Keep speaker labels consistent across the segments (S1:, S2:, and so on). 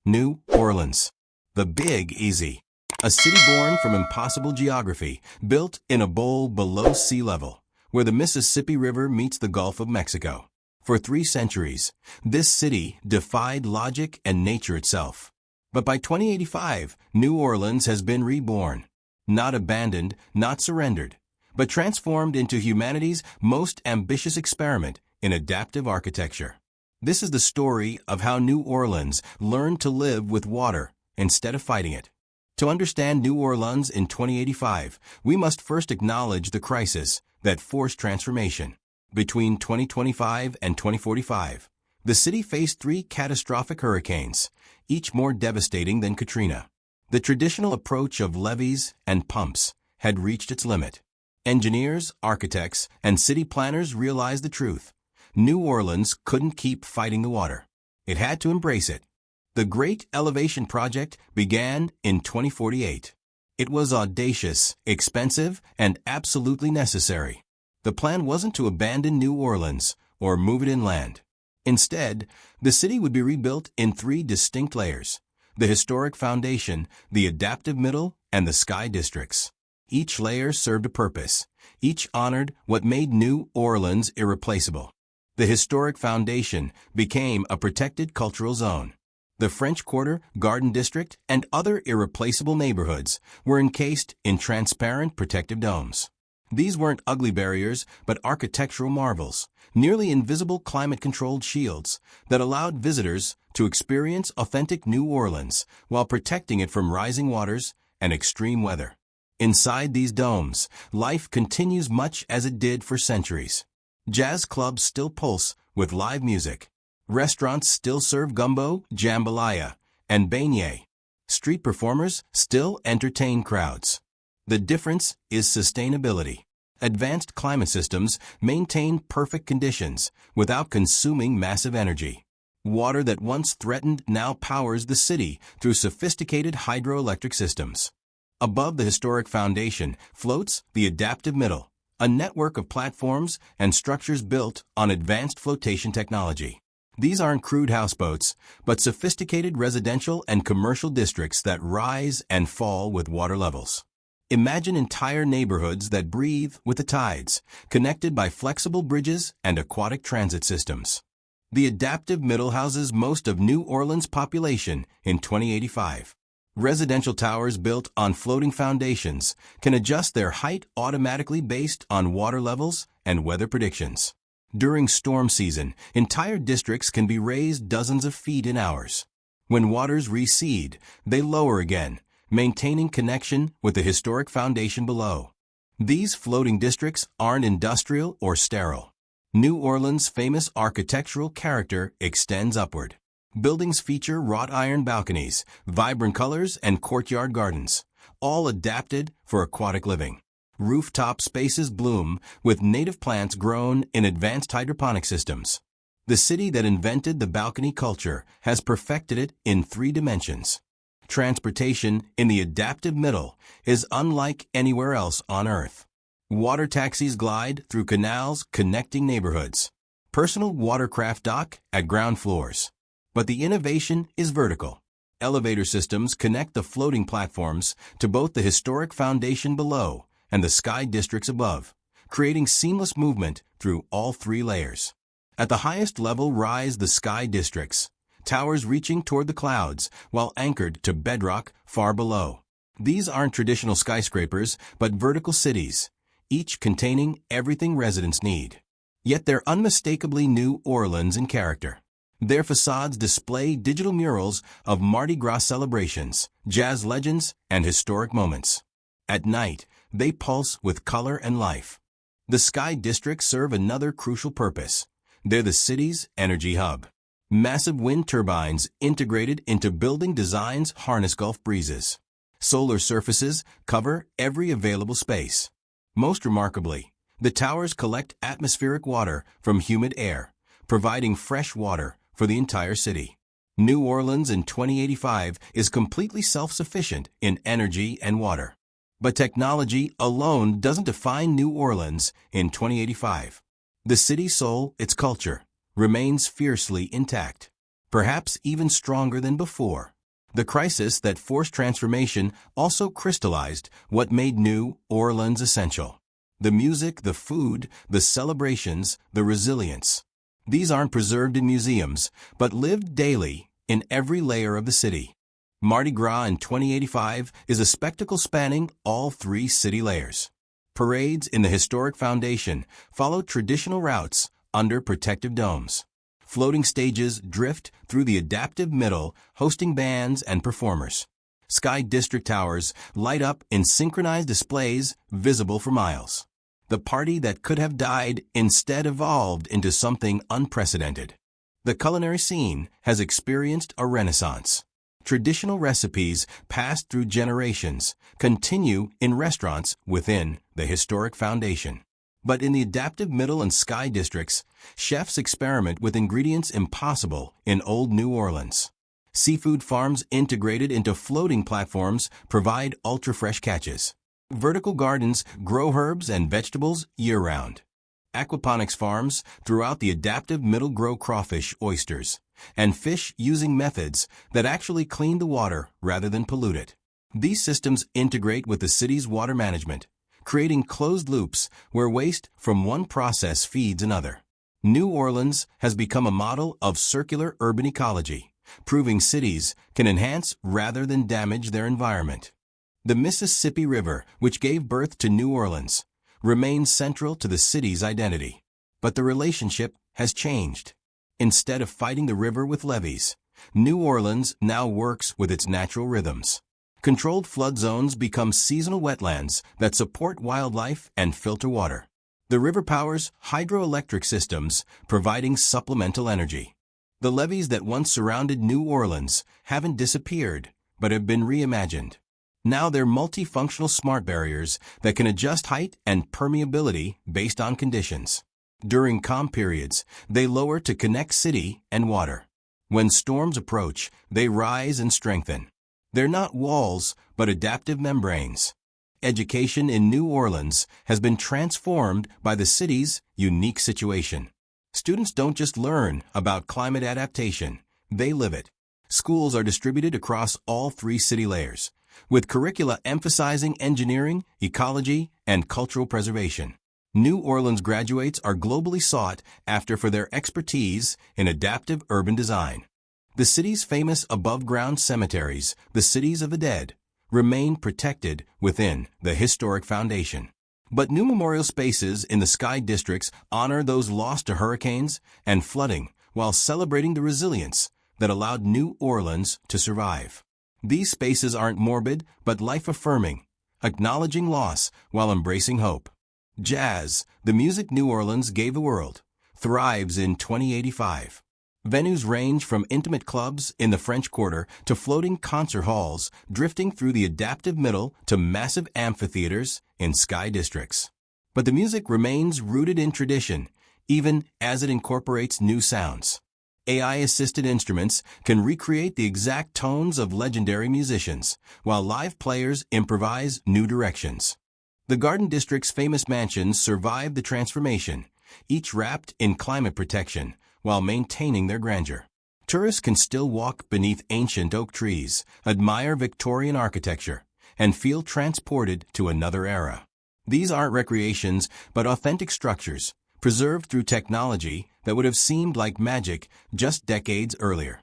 S1: New Orleans. The Big Easy. A city born from impossible geography, built in a bowl below sea level, where the Mississippi River meets the Gulf of Mexico. For 3 centuries, this city defied logic and nature itself. But by 2085, New Orleans has been reborn. Not abandoned, not surrendered, but transformed into humanity's most ambitious experiment in adaptive architecture. This is the story of how New Orleans learned to live with water instead of fighting it. To understand New Orleans in 2085, we must first acknowledge the crisis that forced transformation. Between 2025 and 2045, the city faced 3 catastrophic hurricanes, each more devastating than Katrina. The traditional approach of levees and pumps had reached its limit. Engineers, architects, and city planners realized the truth. New Orleans couldn't keep fighting the water. It had to embrace it. The Great Elevation Project began in 2048. It was audacious, expensive, and absolutely necessary. The plan wasn't to abandon New Orleans or move it inland. Instead, the city would be rebuilt in 3 distinct layers: the historic foundation, the adaptive middle, and the sky districts. Each layer served a purpose. Each honored what made New Orleans irreplaceable. The historic foundation became a protected cultural zone. The French Quarter, Garden District, and other irreplaceable neighborhoods were encased in transparent protective domes. These weren't ugly barriers, but architectural marvels, nearly invisible climate-controlled shields that allowed visitors to experience authentic New Orleans while protecting it from rising waters and extreme weather. Inside these domes, life continues much as it did for centuries. Jazz clubs still pulse with live music. Restaurants still serve gumbo, jambalaya, and beignet. Street performers still entertain crowds. The difference is sustainability. Advanced climate systems maintain perfect conditions without consuming massive energy. Water that once threatened now powers the city through sophisticated hydroelectric systems. Above the historic foundation floats the adaptive middle, a network of platforms and structures built on advanced flotation technology. These aren't crude houseboats, but sophisticated residential and commercial districts that rise and fall with water levels. Imagine entire neighborhoods that breathe with the tides, connected by flexible bridges and aquatic transit systems. The adaptive middle houses most of New Orleans' population in 2085. Residential towers built on floating foundations can adjust their height automatically based on water levels and weather predictions. During storm season, entire districts can be raised dozens of feet in hours. When waters recede, they lower again, maintaining connection with the historic foundation below. These floating districts aren't industrial or sterile. New Orleans' famous architectural character extends upward. Buildings feature wrought iron balconies, vibrant colors, and courtyard gardens, all adapted for aquatic living. Rooftop spaces bloom with native plants grown in advanced hydroponic systems. The city that invented the balcony culture has perfected it in 3 dimensions. Transportation in the adaptive middle is unlike anywhere else on Earth. Water taxis glide through canals connecting neighborhoods. Personal watercraft dock at ground floors. But the innovation is vertical. Elevator systems connect the floating platforms to both the historic foundation below and the sky districts above, creating seamless movement through all 3 layers. At the highest level rise the sky districts, towers reaching toward the clouds while anchored to bedrock far below. These aren't traditional skyscrapers, but vertical cities, each containing everything residents need. Yet they're unmistakably New Orleans in character. Their facades display digital murals of Mardi Gras celebrations, jazz legends, and historic moments. At night, they pulse with color and life. The sky districts serve another crucial purpose. They're the city's energy hub. Massive wind turbines integrated into building designs harness Gulf breezes. Solar surfaces cover every available space. Most remarkably, the towers collect atmospheric water from humid air, providing fresh water for the entire city. New Orleans in 2085 is completely self-sufficient in energy and water. But technology alone doesn't define New Orleans in 2085. The city's soul, its culture, remains fiercely intact, perhaps even stronger than before. The crisis that forced transformation also crystallized what made New Orleans essential. The music, the food, the celebrations, the resilience. These aren't preserved in museums, but lived daily in every layer of the city. Mardi Gras in 2085 is a spectacle spanning all three city layers. Parades in the historic foundation follow traditional routes under protective domes. Floating stages drift through the adaptive middle, hosting bands and performers. Sky District towers light up in synchronized displays visible for miles. The party that could have died instead evolved into something unprecedented. The culinary scene has experienced a renaissance. Traditional recipes passed through generations continue in restaurants within the historic foundation. But in the adaptive middle and sky districts, chefs experiment with ingredients impossible in old New Orleans. Seafood farms integrated into floating platforms provide ultra-fresh catches. Vertical gardens grow herbs and vegetables year-round. Aquaponics farms throughout the adaptive middle grow crawfish, oysters, and fish using methods that actually clean the water rather than pollute it. These systems integrate with the city's water management, creating closed loops where waste from one process feeds another. New Orleans has become a model of circular urban ecology, proving cities can enhance rather than damage their environment. The Mississippi River, which gave birth to New Orleans, remains central to the city's identity. But the relationship has changed. Instead of fighting the river with levees, New Orleans now works with its natural rhythms. Controlled flood zones become seasonal wetlands that support wildlife and filter water. The river powers hydroelectric systems, providing supplemental energy. The levees that once surrounded New Orleans haven't disappeared, but have been reimagined. Now they're multifunctional smart barriers that can adjust height and permeability based on conditions. During calm periods, they lower to connect city and water. When storms approach, they rise and strengthen. They're not walls, but adaptive membranes. Education in New Orleans has been transformed by the city's unique situation. Students don't just learn about climate adaptation, they live it. Schools are distributed across all three city layers, with curricula emphasizing engineering, ecology, and cultural preservation. New Orleans graduates are globally sought after for their expertise in adaptive urban design. The city's famous above-ground cemeteries, the cities of the dead, remain protected within the historic foundation. But new memorial spaces in the sky districts honor those lost to hurricanes and flooding while celebrating the resilience that allowed New Orleans to survive. These spaces aren't morbid, but life-affirming, acknowledging loss while embracing hope. Jazz, the music New Orleans gave the world, thrives in 2085. Venues range from intimate clubs in the French Quarter to floating concert halls, drifting through the adaptive middle to massive amphitheaters in sky districts. But the music remains rooted in tradition, even as it incorporates new sounds. AI-assisted instruments can recreate the exact tones of legendary musicians, while live players improvise new directions. The Garden District's famous mansions survived the transformation, each wrapped in climate protection while maintaining their grandeur. Tourists can still walk beneath ancient oak trees, admire Victorian architecture, and feel transported to another era. These aren't recreations, but authentic structures, preserved through technology that would have seemed like magic just decades earlier.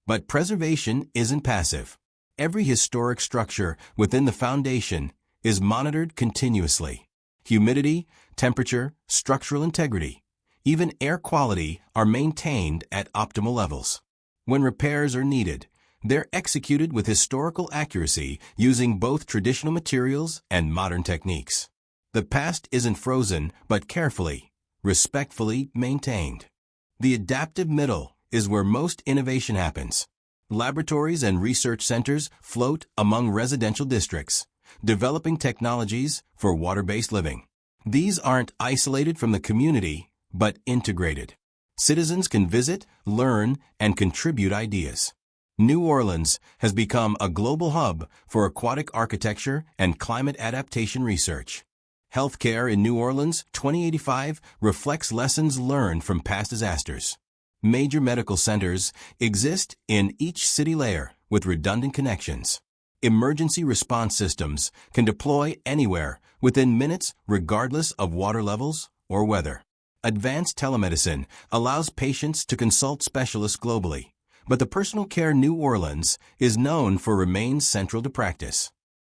S1: But preservation isn't passive. Every historic structure within the foundation is monitored continuously. Humidity, temperature, structural integrity, even air quality are maintained at optimal levels. When repairs are needed, they're executed with historical accuracy using both traditional materials and modern techniques. The past isn't frozen, but carefully, respectfully maintained. The adaptive middle is where most innovation happens. Laboratories and research centers float among residential districts, developing technologies for water-based living. These aren't isolated from the community, but integrated. Citizens can visit, learn, and contribute ideas. New Orleans has become a global hub for aquatic architecture and climate adaptation research. Healthcare in New Orleans 2085 reflects lessons learned from past disasters. Major medical centers exist in each city layer, with redundant connections. Emergency response systems can deploy anywhere within minutes regardless of water levels or weather. Advanced telemedicine allows patients to consult specialists globally, but the personal care New Orleans is known for remains central to practice.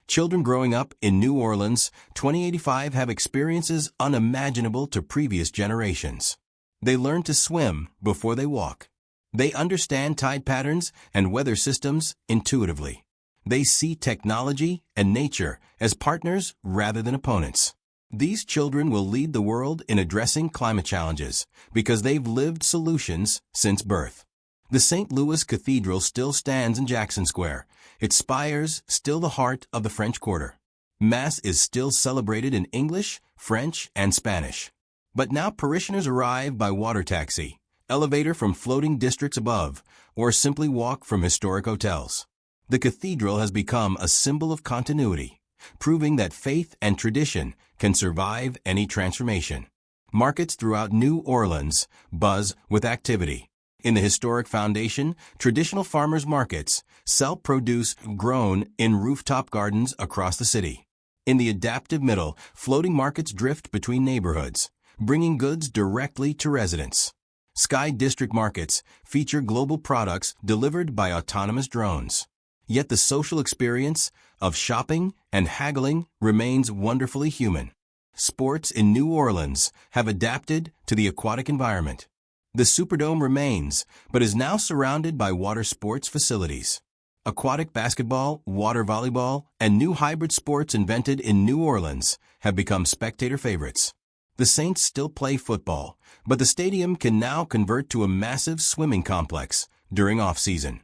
S1: Children growing up in New Orleans 2085 have experiences unimaginable to previous generations. They learn to swim before they walk. They understand tide patterns and weather systems intuitively. They see technology and nature as partners rather than opponents. These children will lead the world in addressing climate challenges because they've lived solutions since birth. The St. Louis Cathedral still stands in Jackson Square, its spires still the heart of the French Quarter. Mass is still celebrated in English, French, and Spanish. But now parishioners arrive by water taxi, elevator from floating districts above, or simply walk from historic hotels. The cathedral has become a symbol of continuity, proving that faith and tradition can survive any transformation. Markets throughout New Orleans buzz with activity. In the historic foundation, traditional farmers' markets sell produce grown in rooftop gardens across the city. In the adaptive middle, floating markets drift between neighborhoods, bringing goods directly to residents. Sky District markets feature global products delivered by autonomous drones. Yet the social experience of shopping and haggling remains wonderfully human. Sports in New Orleans have adapted to the aquatic environment. The Superdome remains, but is now surrounded by water sports facilities. Aquatic basketball, water volleyball, and new hybrid sports invented in New Orleans have become spectator favorites. The Saints still play football, but the stadium can now convert to a massive swimming complex during off-season.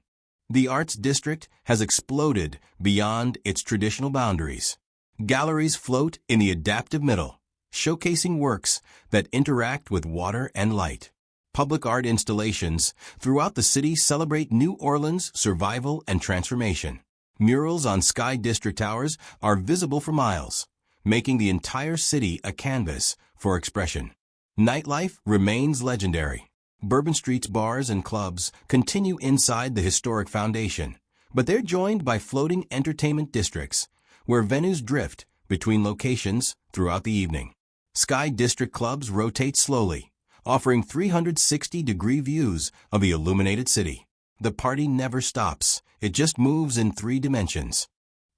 S1: The Arts District has exploded beyond its traditional boundaries. Galleries float in the adaptive middle, showcasing works that interact with water and light. Public art installations throughout the city celebrate New Orleans' survival and transformation. Murals on Sky District towers are visible for miles, making the entire city a canvas for expression. Nightlife remains legendary. Bourbon Street's bars and clubs continue inside the historic foundation, but they're joined by floating entertainment districts, where venues drift between locations throughout the evening. Sky District clubs rotate slowly, offering 360-degree views of the illuminated city. The party never stops, it just moves in 3 dimensions.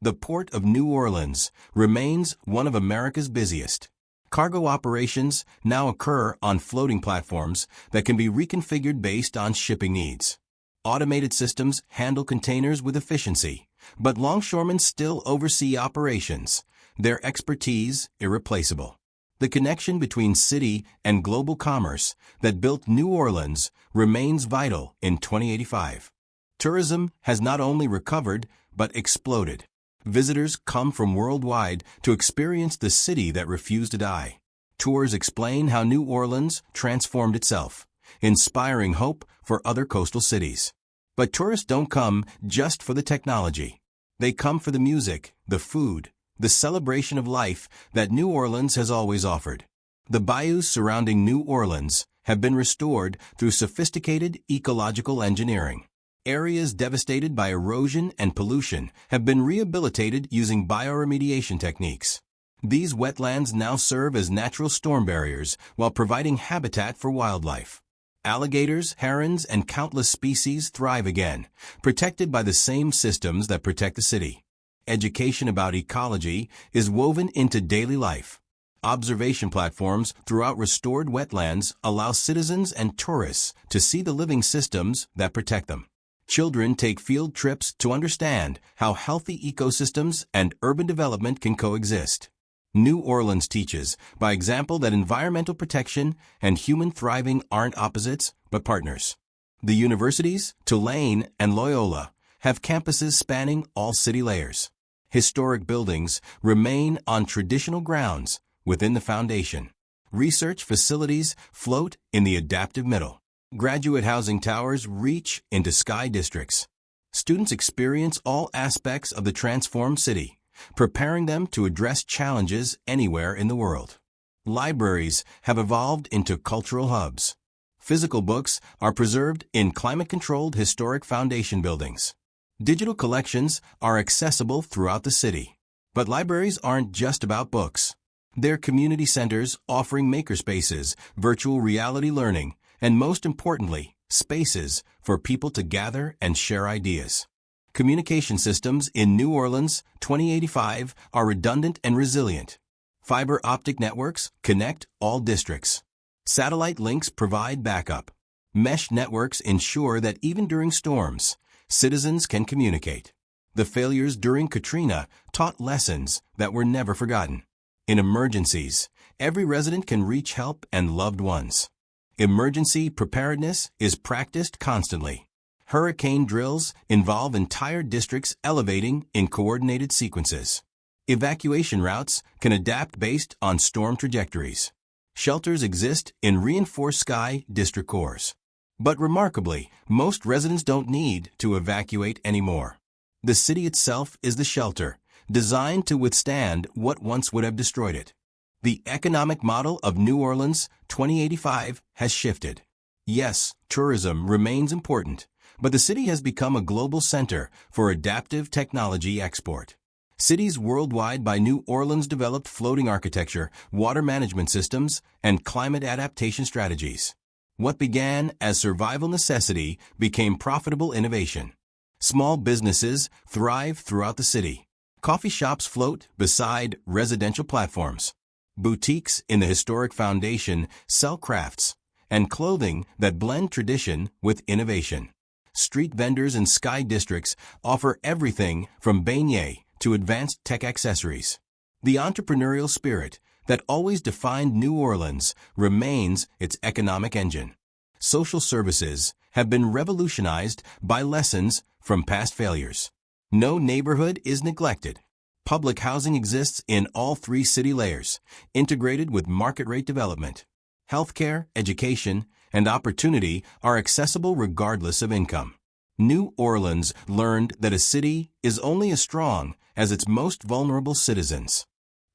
S1: The Port of New Orleans remains one of America's busiest. Cargo operations now occur on floating platforms that can be reconfigured based on shipping needs. Automated systems handle containers with efficiency, but longshoremen still oversee operations, their expertise irreplaceable. The connection between city and global commerce that built New Orleans remains vital in 2085. Tourism has not only recovered, but exploded. Visitors come from worldwide to experience the city that refused to die. Tours explain how New Orleans transformed itself, inspiring hope for other coastal cities. But tourists don't come just for the technology. They come for the music, the food, the celebration of life that New Orleans has always offered. The bayous surrounding New Orleans have been restored through sophisticated ecological engineering. Areas devastated by erosion and pollution have been rehabilitated using bioremediation techniques. These wetlands now serve as natural storm barriers while providing habitat for wildlife. Alligators, herons, and countless species thrive again, protected by the same systems that protect the city. Education about ecology is woven into daily life. Observation platforms throughout restored wetlands allow citizens and tourists to see the living systems that protect them. Children take field trips to understand how healthy ecosystems and urban development can coexist. New Orleans teaches, by example, that environmental protection and human thriving aren't opposites, but partners. The universities, Tulane and Loyola, have campuses spanning all city layers. Historic buildings remain on traditional grounds within the foundation. Research facilities float in the adaptive middle. Graduate housing towers reach into sky districts. Students experience all aspects of the transformed city, preparing them to address challenges anywhere in the world. Libraries have evolved into cultural hubs. Physical books are preserved in climate-controlled historic foundation buildings. Digital collections are accessible throughout the city. But libraries aren't just about books. They're community centers offering makerspaces, virtual reality learning, and most importantly, spaces for people to gather and share ideas. Communication systems in New Orleans 2085 are redundant and resilient. Fiber optic networks connect all districts. Satellite links provide backup. Mesh networks ensure that even during storms, citizens can communicate. The failures during Katrina taught lessons that were never forgotten. In emergencies, every resident can reach help and loved ones. Emergency preparedness is practiced constantly. Hurricane drills involve entire districts elevating in coordinated sequences. Evacuation routes can adapt based on storm trajectories. Shelters exist in reinforced sky district cores. But remarkably, most residents don't need to evacuate anymore. The city itself is the shelter, designed to withstand what once would have destroyed it. The economic model of New Orleans 2085 has shifted. Yes, tourism remains important, but the city has become a global center for adaptive technology export. Cities worldwide by New Orleans developed floating architecture, water management systems, and climate adaptation strategies. What began as survival necessity became profitable innovation. Small businesses thrive throughout the city. Coffee shops float beside residential platforms. Boutiques in the historic foundation sell crafts and clothing that blend tradition with innovation. Street vendors in sky districts offer everything from beignets to advanced tech accessories. The entrepreneurial spirit that always defined New Orleans remains its economic engine. Social services have been revolutionized by lessons from past failures. No neighborhood is neglected. Public housing exists in all three city layers, integrated with market rate development. Healthcare, education, and opportunity are accessible regardless of income. New Orleans learned that a city is only as strong as its most vulnerable citizens.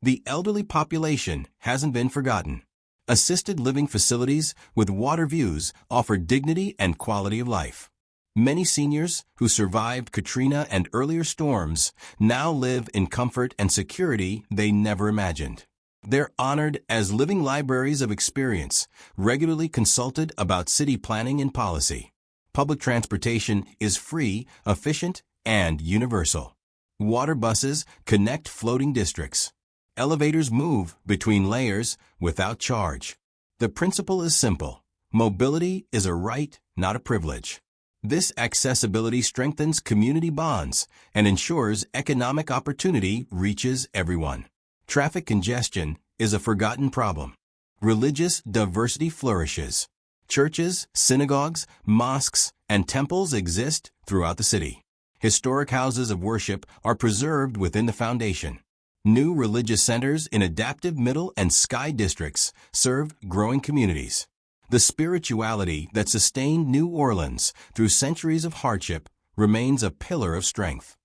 S1: The elderly population hasn't been forgotten. Assisted living facilities with water views offer dignity and quality of life. Many seniors who survived Katrina and earlier storms now live in comfort and security they never imagined. They're honored as living libraries of experience, regularly consulted about city planning and policy. Public transportation is free, efficient, and universal. Water buses connect floating districts. Elevators move between layers without charge. The principle is simple. Mobility is a right, not a privilege. This accessibility strengthens community bonds and ensures economic opportunity reaches everyone. Traffic congestion is a forgotten problem. Religious diversity flourishes. Churches, synagogues, mosques, and temples exist throughout the city. Historic houses of worship are preserved within the foundation. New religious centers in adaptive middle and sky districts serve growing communities. The spirituality that sustained New Orleans through centuries of hardship remains a pillar of strength.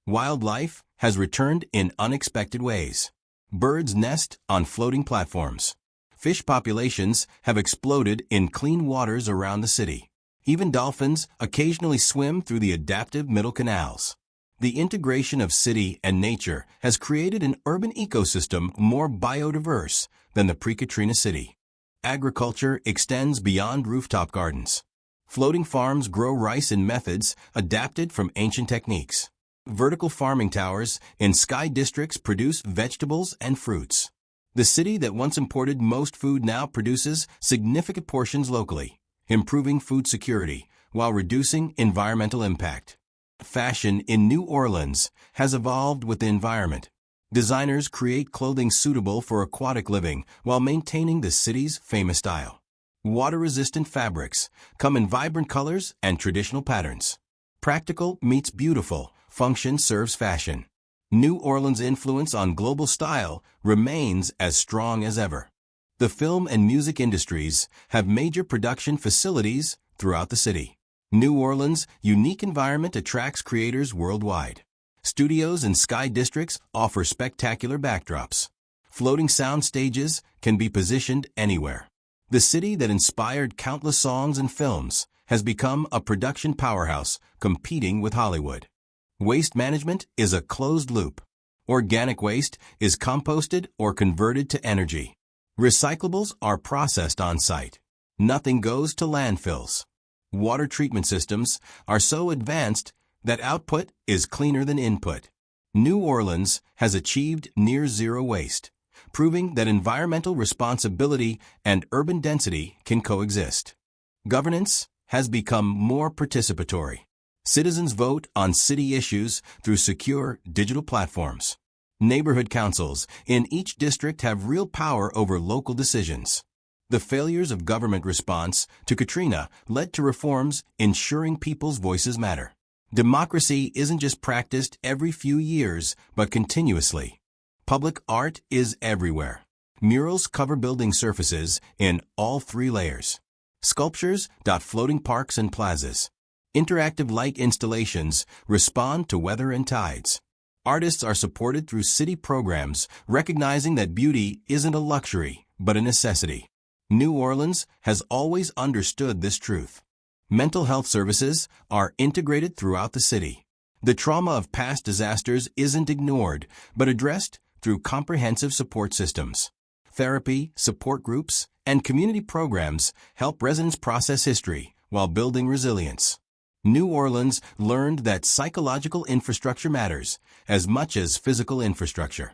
S1: Wildlife has returned in unexpected ways. Birds nest on floating platforms. Fish populations have exploded in clean waters around the city. Even dolphins occasionally swim through the adaptive middle canals. The integration of city and nature has created an urban ecosystem more biodiverse than the pre-Katrina city. Agriculture extends beyond rooftop gardens. Floating farms grow rice in methods adapted from ancient techniques. Vertical farming towers in sky districts produce vegetables and fruits. The city that once imported most food now produces significant portions locally, improving food security while reducing environmental impact. Fashion in New Orleans has evolved with the environment. Designers create clothing suitable for aquatic living while maintaining the city's famous style. Water-resistant fabrics come in vibrant colors and traditional patterns. Practical meets beautiful, function serves fashion. New Orleans' influence on global style remains as strong as ever. The film and music industries have major production facilities throughout the city. New Orleans' unique environment attracts creators worldwide. Studios and sky districts offer spectacular backdrops. Floating sound stages can be positioned anywhere. The city that inspired countless songs and films has become a production powerhouse competing with Hollywood. Waste management is a closed loop. Organic waste is composted or converted to energy. Recyclables are processed on site. Nothing goes to landfills. Water treatment systems are so advanced that output is cleaner than input. New Orleans has achieved near zero waste, proving that environmental responsibility and urban density can coexist. Governance has become more participatory. Citizens vote on city issues through secure digital platforms. Neighborhood councils in each district have real power over local decisions. The failures of government response to Katrina led to reforms ensuring people's voices matter. Democracy isn't just practiced every few years, but continuously. Public art is everywhere. Murals cover building surfaces in all 3 layers. Sculptures dot floating parks and plazas. Interactive light installations respond to weather and tides. Artists are supported through city programs, recognizing that beauty isn't a luxury, but a necessity. New Orleans has always understood this truth. Mental health services are integrated throughout the city. The trauma of past disasters isn't ignored, but addressed through comprehensive support systems. Therapy, support groups, and community programs help residents process history while building resilience. New Orleans learned that psychological infrastructure matters as much as physical infrastructure.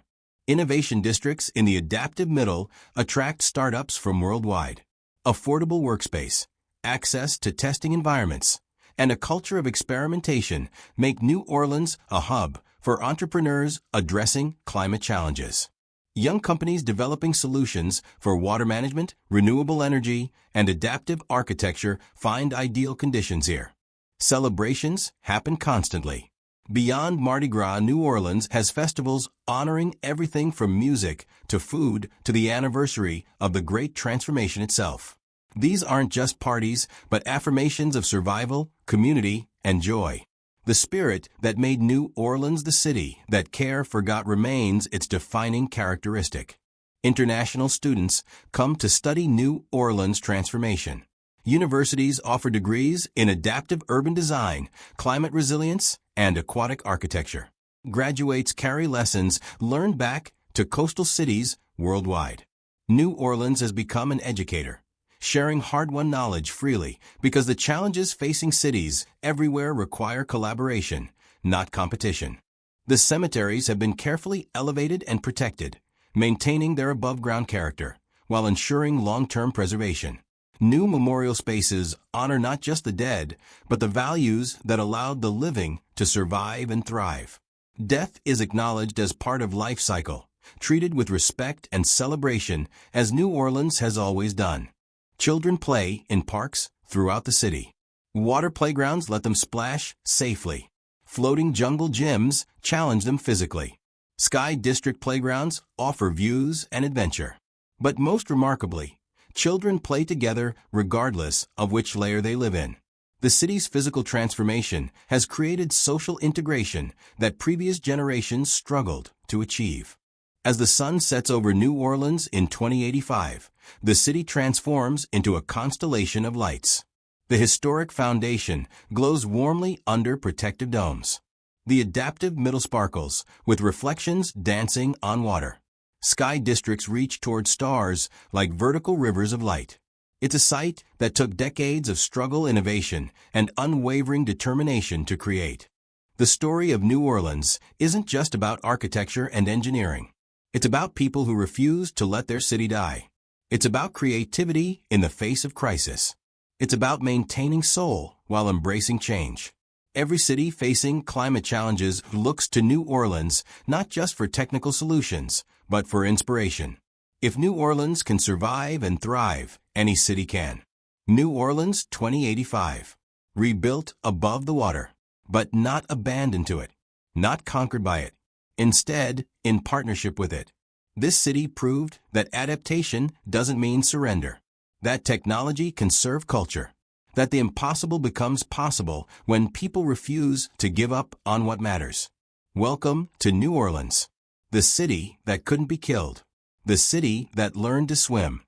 S1: Innovation districts in the adaptive middle attract startups from worldwide. Affordable workspace, access to testing environments, and a culture of experimentation make New Orleans a hub for entrepreneurs addressing climate challenges. Young companies developing solutions for water management, renewable energy, and adaptive architecture find ideal conditions here. Celebrations happen constantly. Beyond Mardi Gras, New Orleans has festivals honoring everything from music to food to the anniversary of the Great Transformation itself. These aren't just parties, but affirmations of survival, community, and joy. The spirit that made New Orleans the city that care forgot remains its defining characteristic. International students come to study New Orleans' transformation. Universities offer degrees in adaptive urban design, climate resilience, and aquatic architecture. Graduates carry lessons learned back to coastal cities worldwide. New Orleans has become an educator, sharing hard-won knowledge freely because the challenges facing cities everywhere require collaboration, not competition. The cemeteries have been carefully elevated and protected, maintaining their above-ground character while ensuring long-term preservation. New memorial spaces honor not just the dead, but the values that allowed the living to survive and thrive. Death is acknowledged as part of life cycle, treated with respect and celebration as New Orleans has always done. Children play in parks throughout the city. Water playgrounds let them splash safely. Floating jungle gyms challenge them physically. Sky District playgrounds offer views and adventure. But most remarkably, children play together regardless of which layer they live in. The city's physical transformation has created social integration that previous generations struggled to achieve. As the sun sets over New Orleans in 2085, the city transforms into a constellation of lights. The historic foundation glows warmly under protective domes. The adaptive middle sparkles, with reflections dancing on water. Sky districts reach toward stars like vertical rivers of light. It's a site that took decades of struggle, innovation, and unwavering determination to create. The story of New Orleans isn't just about architecture and engineering. It's about people who refuse to let their city die. It's about creativity in the face of crisis. It's about maintaining soul while embracing change. Every city facing climate challenges looks to New Orleans not just for technical solutions, but for inspiration. If New Orleans can survive and thrive, any city can. New Orleans 2085. Rebuilt above the water, but not abandoned to it, not conquered by it. Instead, in partnership with it. This city proved that adaptation doesn't mean surrender, that technology can serve culture, that the impossible becomes possible when people refuse to give up on what matters. Welcome to New Orleans, the city that couldn't be killed, the city that learned to swim,